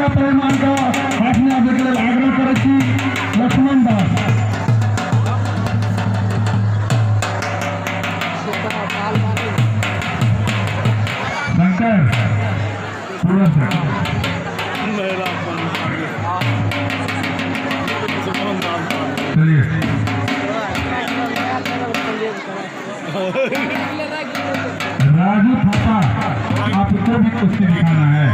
महिला पहलवान का हाथ में आगे के लिए आग्रह करे लक्ष्मण दास शंकर चलिए राजू थापा आपको भी कुश्ती दिखाना है।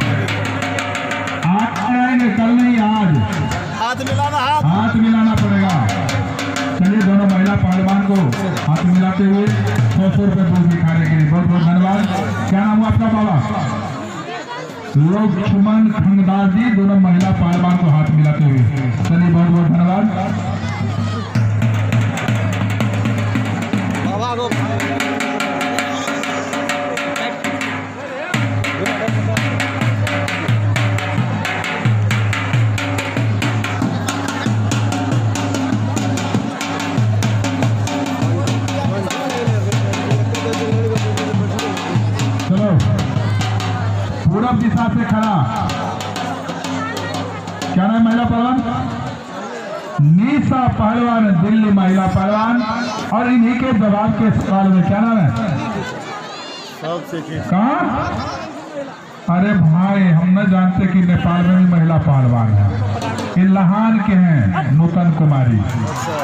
आप आएंगे कल नहीं आज, हाथ मिलाना पड़ेगा। चलिए दोनों महिला पहलवान को हाथ मिलाते हुए 100 रुपए दूध दिखाने के लिए बहुत बहुत धन्यवाद। क्या नाम हुआ आपका बाबा? लक्ष्मण खंगदास जी, दोनों महिला पहलवान को हाथ मिलाते हुए। चलिए बहुत बहुत धन्यवाद। पूरब दिशा से खड़ा, क्या नाम महिला पहलवान? निशा पहलवान, दिल्ली महिला पहलवान। और इन्हीं के जवाब के सवाल में क्या नाम है? कहाँ? अरे भाई हम न जानते कि नेपाल में भी महिला पहलवान है। ये लहान के हैं, नूतन कुमारी।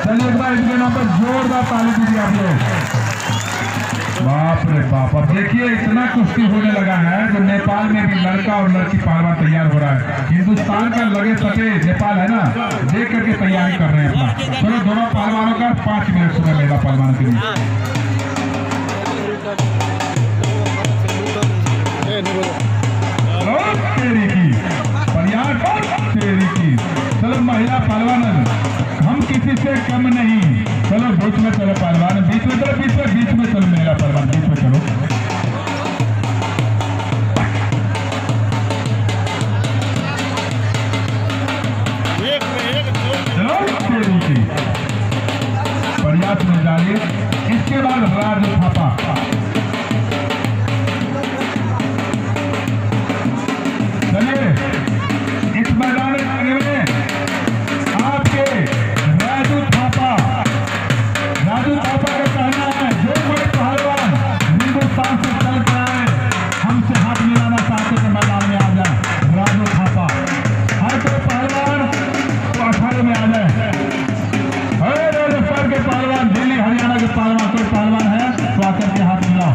चलिए एक बार इनके नाम पर जोरदार ताली दीजिए आप लोग। बाप रे बाप, अब देखिए इतना कुश्ती होने लगा है जो नेपाल में भी लड़का और लड़की पहलवान तैयार हो रहा है। हिंदुस्तान का लगे सटे नेपाल है ना, देख करके तैयारी कर रहे हैं अपना। चलो दोनों पहलवानों का 5 मिनट सुबह महिला पहलवान के लिए। तेरी की तेरी की। चलो महिला पहलवान, हम किसी से कम नहीं। चलो बीच में चलो पहलवान, बीच में चलो, बीच में चलो मेरा पहलवान, बीच में चलो। चलो प्रयास में जाइए। इसके बाद राजू थापा। चलिए इस मैदान में आपके राजू थापा का कहना है जो कोई पहलवान हिंदुस्तान से चल कर आए हमसे हाथ मिलाना चाहते हैं मैदान में आ जाए। राजू थापा, हर कोई पहलवान तो अखाड़े में आ जाए। राजस्थान के पहलवान, दिल्ली हरियाणा के पहलवान, कोई पहलवान है तो आकर के हाथ मिलाओ।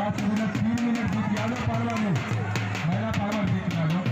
5 मिनट 3 मिनट जीत गया दो पहलवान लोग, महिला पहलवान जीत गया दो।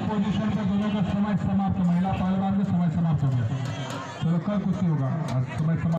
पोजीशन पे दोनों का समय समाप्त, महिला पहलवान का समय समाप्त हो गया। चलो कल कुश्ती होगा, समय समाप्त।